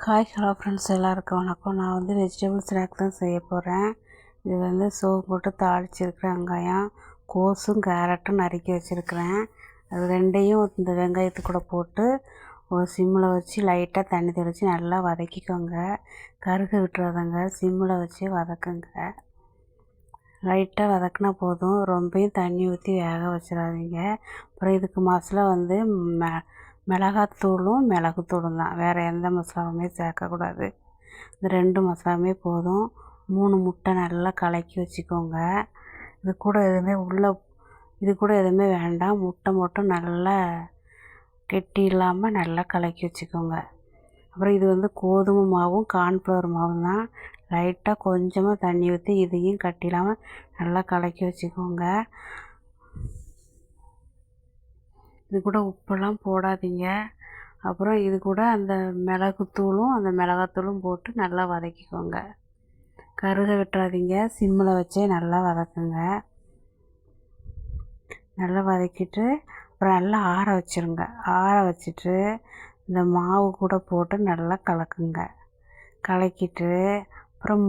Hi hello friends, எல்லாருக்கும் வணக்கம். நான் வந்து வெஜிடபிள் ஸ்நாக் தான் செய்ய போகிறேன். இது வந்து சோப்பு போட்டு தாளிச்சிருக்கிறேன். வெங்காயம், கோஸும் கேரட்டும் நறுக்கி வச்சுருக்கிறேன். அது ரெண்டையும் இந்த வெங்காயத்து கூட போட்டு ஒரு சிம்மில் வச்சு லைட்டாக தண்ணி தெளித்து நல்லா வதக்கிக்கோங்க. கருக விட்டுறாதங்க, சிம்மில் வச்சு வதக்குங்க. லைட்டாக வதக்கினா போதும், ரொம்பவும் தண்ணி ஊற்றி வேக வச்சிடாதீங்க. அப்புறம் இதுக்கு மசாலா வந்து மிளகாத்தூளும் மிளகுத்தூளும் தான், வேறு எந்த மசாலாவுமே சேர்க்கக்கூடாது. இந்த 2 மசாலாவுமே போதும். 3 முட்டை நல்லா கலக்கி வச்சுக்கோங்க. இது கூட எதுவுமே வேண்டாம். முட்டை மட்டும் நல்லா கெட்டி இல்லாமல் நல்லா கலக்கி வச்சுக்கோங்க. அப்புறம் இது வந்து கோதுமை மாவும் கார்ன்ஃப்ளவர் மாவும் தான். லைட்டாக கொஞ்சமாக தண்ணி ஊற்றி இதையும் கட்டி இல்லாமல் நல்லா கலக்கி வச்சுக்கோங்க. இது கூட உப்பெல்லாம் போடாதீங்க. அப்புறம் இது கூட அந்த மிளகாத்தூளும் போட்டு நல்லா வதக்கிக்கோங்க. கருக விட்டுறாதீங்க, சிம்மில் வச்சே நல்லா வதக்குங்க. நல்லா வதக்கிட்டு அப்புறம் நல்லா ஆற வச்சுருங்க. ஆற வச்சுட்டு இந்த மாவு கூட போட்டு நல்லா கலக்குங்க. கலக்கிட்டு அப்புறம்